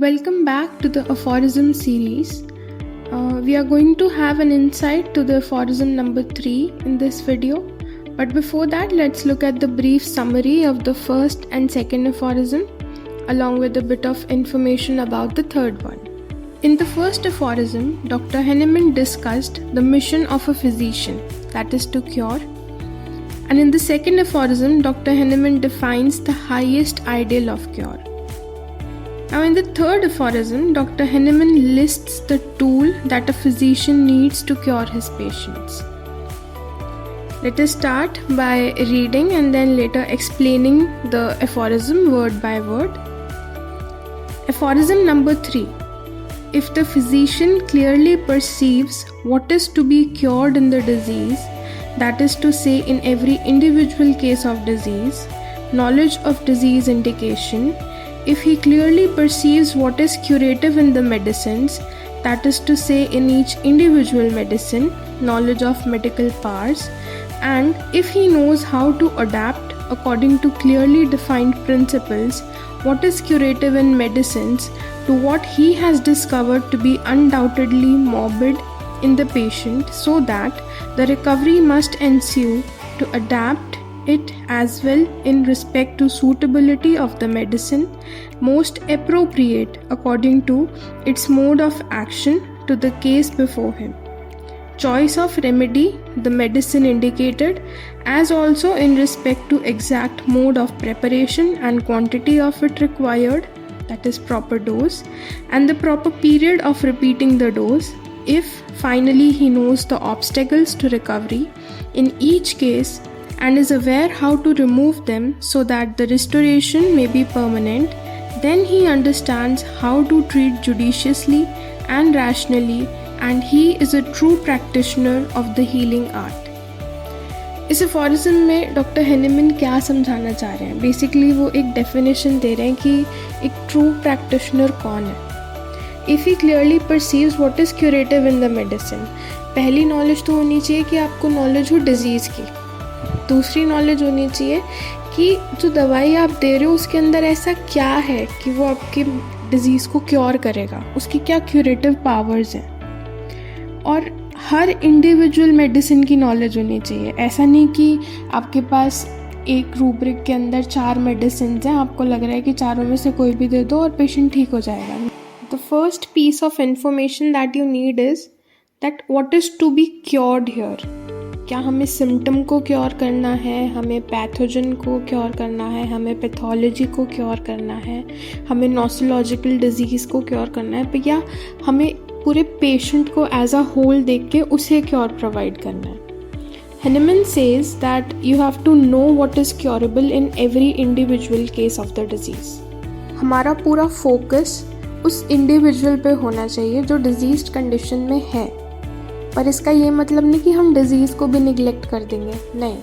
Welcome back to the aphorism series. We are going to have an insight to the aphorism number 3 in this video. But before that, let's look at the brief summary of the first and second aphorism, along with a bit of information about the third one. In the first aphorism, Dr. Henneman discussed the mission of a physician, that is to cure. And in the second aphorism, Dr. Henneman defines the highest ideal of cure. Now in the third aphorism, Dr. Henneman lists the tool that a physician needs to cure his patients. Let us start by reading and then later explaining the aphorism word by word. Aphorism number 3. If the physician clearly perceives what is to be cured in the disease, that is to say in every individual case of disease, knowledge of disease indication, if he clearly perceives what is curative in the medicines, that is to say in each individual medicine, knowledge of medical powers, and if he knows how to adapt according to clearly defined principles what is curative in medicines to what he has discovered to be undoubtedly morbid in the patient, so that the recovery must ensue, to adapt it as well in respect to suitability of the medicine most appropriate according to its mode of action to the case before him. Choice of remedy, the medicine indicated, as also in respect to exact mode of preparation and quantity of it required, that is proper dose, and the proper period of repeating the dose, if finally he knows the obstacles to recovery in each case and is aware how to remove them so that the restoration may be permanent, then he understands how to treat judiciously and rationally, and he is a true practitioner of the healing art. इस aphorism में doctor Hahnemann क्या समझाना चाह रहे हैं? Basically वो एक definition दे रहे हैं कि एक ट्रू प्रैक्टिशनर कौन है. If he clearly perceives what is curative in the medicine, पहली नॉलेज तो होनी चाहिए कि आपको नॉलेज हो डिजीज़ की. दूसरी नॉलेज होनी चाहिए कि जो दवाई आप दे रहे हो उसके अंदर ऐसा क्या है कि वो आपकी डिजीज़ को क्योर करेगा, उसकी क्या क्यूरेटिव पावर्स हैं. और हर इंडिविजुअल मेडिसिन की नॉलेज होनी चाहिए. ऐसा नहीं कि आपके पास एक रूब्रिक के अंदर 4 मेडिसिन हैं, आपको लग रहा है कि चारों में से कोई भी दे दो और पेशेंट ठीक हो जाएगा. The first piece of information that you need is that what is to be cured here. क्या हमें सिम्टम को क्योर करना है, हमें पैथोजन को क्योर करना है, हमें पैथोलॉजी को क्योर करना है, हमें नोसोलॉजिकल डिजीज़ को क्योर करना है, या हमें पूरे पेशेंट को एज अ होल देख के उसे क्योर प्रोवाइड करना है. Henneman says that you have to know what is curable in every individual case of the disease. हमारा पूरा फोकस उस इंडिविजुअल पे होना चाहिए जो डिजीज कंडीशन में है. पर इसका ये मतलब नहीं कि हम डिज़ीज़ को भी निगलेक्ट कर देंगे, नहीं,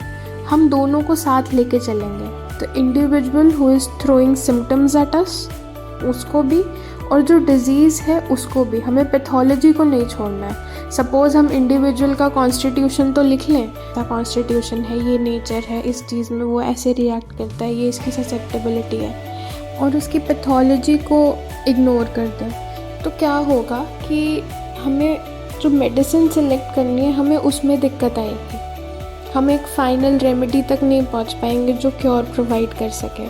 हम दोनों को साथ लेके चलेंगे. तो individual who is throwing symptoms at us उसको भी, और जो डिज़ीज़ है उसको भी. हमें पैथोलॉजी को नहीं छोड़ना है. सपोज़ हम इंडिविजुअल का कॉन्स्टिट्यूशन तो लिख लें, क्या कॉन्स्टिट्यूशन है, ये नेचर है, इस चीज़ में वो ऐसे रिएक्ट करता है, ये इसकी ससेप्टेबिलिटी है, और उसकी पैथोलॉजी को इग्नोर कर दें, तो क्या होगा कि हमें जो मेडिसिन सेलेक्ट करनी है हमें उसमें दिक्कत आएगी. हम एक फाइनल रेमेडी तक नहीं पहुंच पाएंगे जो क्योर प्रोवाइड कर सके.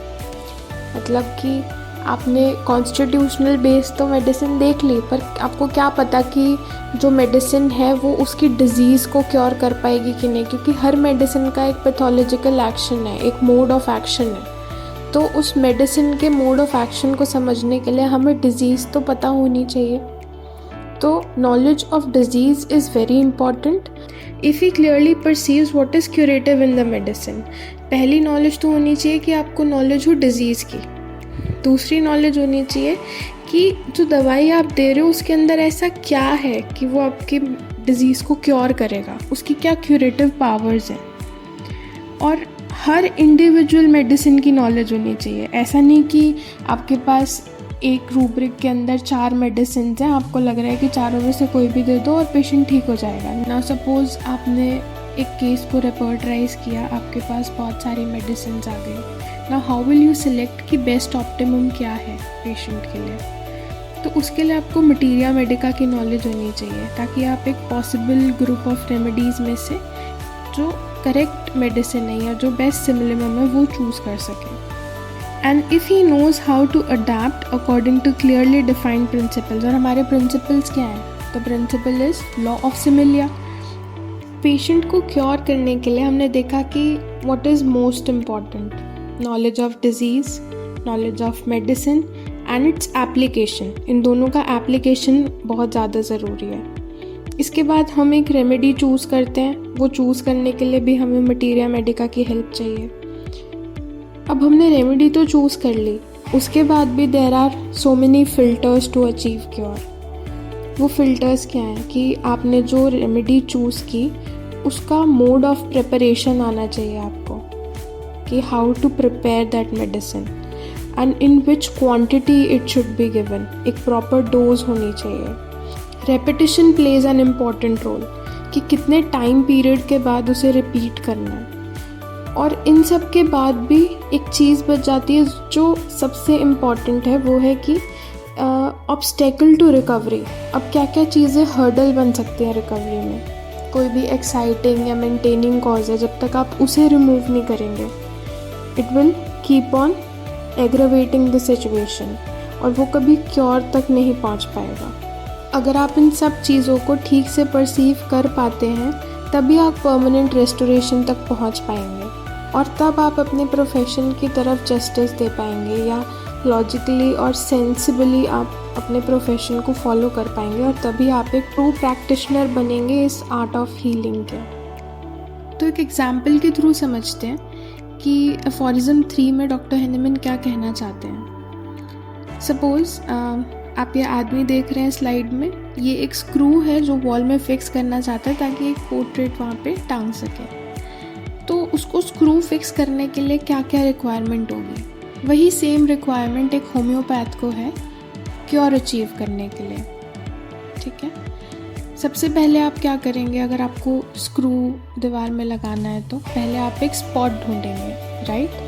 मतलब कि आपने कॉन्स्टिट्यूशनल बेस तो मेडिसिन देख ली, पर आपको क्या पता कि जो मेडिसिन है वो उसकी डिज़ीज़ को क्योर कर पाएगी कि नहीं, क्योंकि हर मेडिसिन का एक पैथोलॉजिकल एक्शन है, एक मोड ऑफ एक्शन है. तो उस मेडिसिन के मोड ऑफ एक्शन को समझने के लिए हमें डिज़ीज़ तो पता होनी चाहिए. तो knowledge of disease is very important. If he clearly perceives what is curative in the medicine, पहली नॉलेज तो होनी चाहिए कि आपको नॉलेज हो डिजीज़ की. दूसरी नॉलेज होनी चाहिए कि जो दवाई आप दे रहे हो उसके अंदर ऐसा क्या है कि वो आपकी डिजीज़ को क्योर करेगा, उसकी क्या क्यूरेटिव पावर्स हैं. और हर इंडिविजुअल मेडिसिन की नॉलेज होनी चाहिए. ऐसा नहीं कि आपके पास एक रूब्रिक के अंदर 4 मेडिसिन हैं, आपको लग रहा है कि चारों में से कोई भी दे दो और पेशेंट ठीक हो जाएगा. ना सपोज़ आपने एक केस को रेपर्टराइज किया, आपके पास बहुत सारी मेडिसिन आ गई. Now how will you select कि बेस्ट ऑप्टिमम क्या है पेशेंट के लिए. तो उसके लिए आपको मटीरिया मेडिका की नॉलेज होनी चाहिए, ताकि आप एक पॉसिबल ग्रुप ऑफ रेमेडीज़ में से जो करेक्ट मेडिसिन है या जो बेस्ट सिमिलम है वो चूज़ कर सकें. And if he knows how to adapt according to clearly defined principles. और हमारे प्रिंसिपल्स क्या हैं? The principle is law of similia. Patient को क्योर करने के लिए हमने देखा कि what is most important? Knowledge of disease, knowledge of medicine and its application. इन दोनों का एप्लीकेशन बहुत ज़्यादा ज़रूरी है. इसके बाद हम एक रेमेडी चूज़ करते हैं. वो चूज़ करने के लिए भी हमें मटीरिया मेडिका की हेल्प चाहिए. अब हमने रेमेडी तो चूज़ कर ली, उसके बाद भी there are so many filters to achieve cure. वो फिल्टर्स क्या हैं कि आपने जो रेमेडी चूज़ की उसका मोड ऑफ प्रिपरेशन आना चाहिए आपको, कि how to prepare that medicine and in which quantity it should be given. एक प्रॉपर डोज होनी चाहिए. Repetition plays an important role, कि कितने टाइम पीरियड के बाद उसे रिपीट करना है. और इन सब के बाद भी एक चीज़ बच जाती है जो सबसे इम्पॉर्टेंट है, वो है कि ऑब्स्टेकल टू रिकवरी. अब क्या क्या चीज़ें हर्डल बन सकती हैं रिकवरी में? कोई भी एक्साइटिंग या मेंटेनिंग कॉज है, जब तक आप उसे रिमूव नहीं करेंगे it will keep on aggravating the situation और वो कभी क्योर तक नहीं पहुंच पाएगा. अगर आप इन सब चीज़ों को ठीक से परसीव कर पाते हैं तभी आप परमानेंट रेस्टोरेशन तक पहुंच पाएंगे, और तब आप अपने प्रोफेशन की तरफ जस्टिस दे पाएंगे, या लॉजिकली और सेंसिबली आप अपने प्रोफेशन को फॉलो कर पाएंगे, और तभी आप एक ट्रू प्रैक्टिशनर बनेंगे इस आर्ट ऑफ हीलिंग के. तो एक एग्जाम्पल के थ्रू समझते हैं कि अफोरिज्म 3 में डॉक्टर हेनेमन क्या कहना चाहते हैं. सपोज़ आप ये आदमी देख रहे हैं स्लाइड में, ये एक स्क्रू है जो वॉल में फिक्स करना चाहता है ताकि एक पोर्ट्रेट वहाँ पे टांग सके. तो उसको स्क्रू फिक्स करने के लिए क्या क्या रिक्वायरमेंट होगी? वही सेम रिक्वायरमेंट एक होम्योपैथ को है क्योर अचीव करने के लिए. ठीक है, सबसे पहले आप क्या करेंगे? अगर आपको स्क्रू दीवार में लगाना है तो पहले आप एक स्पॉट ढूंढेंगे, राइट?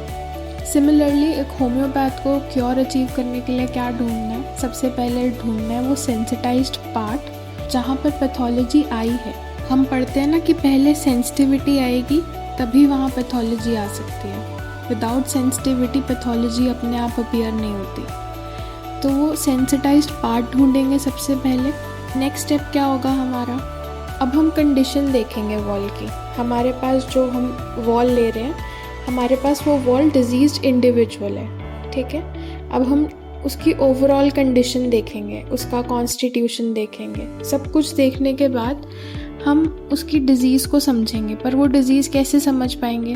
सिमिलरली एक होम्योपैथ को क्योर अचीव करने के लिए क्या ढूंढना है? सबसे पहले ढूंढना है वो सेंसिटाइज्ड पार्ट जहाँ पर पैथोलॉजी आई है. हम पढ़ते हैं ना कि पहले सेंसिटिविटी आएगी तभी वहाँ पैथोलॉजी आ सकती है. विदाउट सेंसिटिविटी पैथोलॉजी अपने आप अपीयर नहीं होती. तो वो सेंसिटाइज्ड पार्ट ढूंढेंगे सबसे पहले. नेक्स्ट स्टेप क्या होगा हमारा? अब हम कंडीशन देखेंगे वॉल की. हमारे पास जो हम वॉल ले रहे हैं, हमारे पास वो वॉल डिजीज्ड इंडिविजुअल है. ठीक है, अब हम उसकी ओवरऑल कंडीशन देखेंगे, उसका कॉन्स्टिट्यूशन देखेंगे. सब कुछ देखने के बाद हम उसकी डिज़ीज़ को समझेंगे. पर वो डिज़ीज़ कैसे समझ पाएंगे?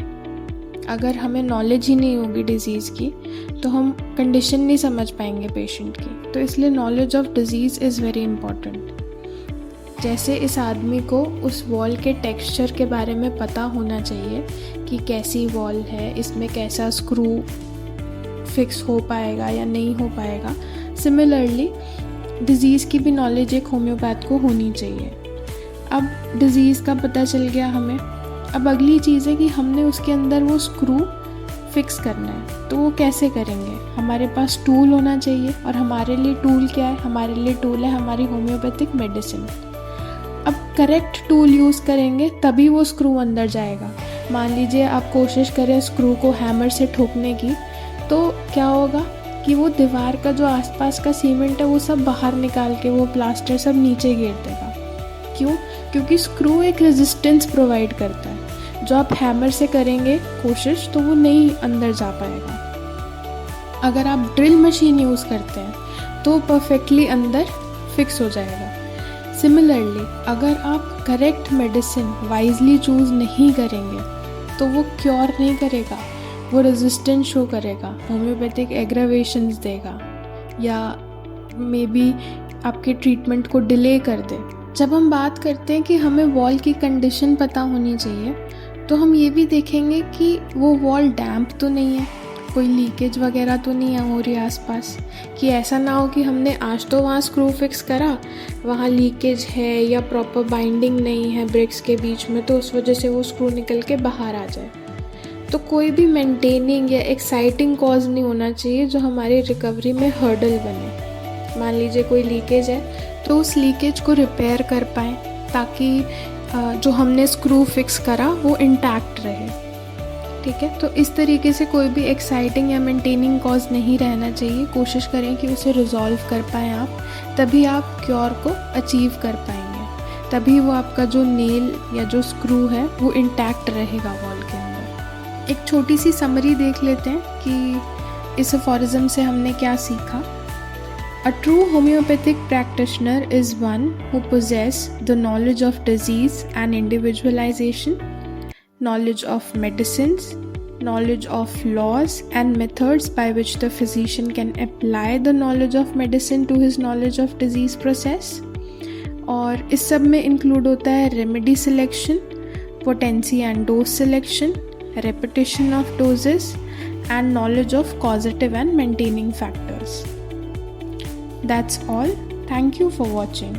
अगर हमें नॉलेज ही नहीं होगी डिज़ीज़ की तो हम कंडीशन नहीं समझ पाएंगे पेशेंट की. तो इसलिए knowledge of disease is very important. जैसे इस आदमी को उस वॉल के टेक्सचर के बारे में पता होना चाहिए कि कैसी वॉल है, इसमें कैसा स्क्रू फिक्स हो पाएगा या नहीं हो पाएगा. सिमिलरली डिज़ीज़ की भी नॉलेज एक होम्योपैथ को होनी चाहिए. अब डिज़ीज़ का पता चल गया हमें. अब अगली चीज़ है कि हमने उसके अंदर वो स्क्रू फिक्स करना है. तो वो कैसे करेंगे? हमारे पास टूल होना चाहिए, और हमारे लिए टूल क्या है? हमारे लिए टूल है हमारी होम्योपैथिक मेडिसिन. अब करेक्ट टूल यूज़ करेंगे तभी वो स्क्रू अंदर जाएगा. मान लीजिए आप कोशिश करें स्क्रू को हैमर से ठोकने की, तो क्या होगा कि वो दीवार का जो आसपास का सीमेंट है वो सब बाहर निकाल के वो प्लास्टर सब नीचे गिर देगा. क्यों? क्योंकि स्क्रू एक रेजिस्टेंस प्रोवाइड करता है. जो आप हैमर से करेंगे कोशिश तो वो नहीं अंदर जा पाएगा. अगर आप ड्रिल मशीन यूज़ करते हैं तो परफेक्टली अंदर फिक्स हो जाएगा. सिमिलरली अगर आप करेक्ट मेडिसिन वाइजली चूज़ नहीं करेंगे तो वो क्योर नहीं करेगा, वो रेजिस्टेंस शो करेगा, होम्योपैथिक एग्रावेशंस देगा, या मे बी आपके ट्रीटमेंट को डिले कर दे. जब हम बात करते हैं कि हमें वॉल की कंडीशन पता होनी चाहिए, तो हम ये भी देखेंगे कि वो वॉल डैम्प तो नहीं है, कोई लीकेज वगैरह तो नहीं हो रही आसपास, कि ऐसा ना हो कि हमने आज तो वहाँ स्क्रू फिक्स करा, वहाँ लीकेज है या प्रॉपर बाइंडिंग नहीं है ब्रिक्स के बीच में, तो उस वजह से वो स्क्रू निकल के बाहर आ जाए. तो कोई भी मेंटेनिंग या एक्साइटिंग कॉज नहीं होना चाहिए जो हमारी रिकवरी में हर्डल बने. मान लीजिए कोई लीकेज है तो उस लीकेज को रिपेयर कर पाएँ, ताकि जो हमने स्क्रू फिक्स करा वो इंटैक्ट रहे। ठीक है, तो इस तरीके से कोई भी एक्साइटिंग या मेंटेनिंग कॉज नहीं रहना चाहिए। कोशिश करें कि उसे रिजॉल्व कर पाएँ आप, तभी आप क्योर को अचीव कर पाएंगे, तभी वो आपका जो नेल या जो स्क्रू है वो इंटैक्ट रहेगा वॉल के अंदर। एक छोटी सी समरी देख लेते हैं कि इस अफोरिज्म से हमने क्या सीखा। A true homeopathic practitioner is one who possesses the knowledge of disease and individualization, knowledge of medicines, knowledge of laws and methods by which the physician can apply the knowledge of medicine to his knowledge of disease process। और इस सब में include होता है remedy selection, potency and dose selection, repetition of doses and knowledge of causative and maintaining factors। That's all. Thank you for watching.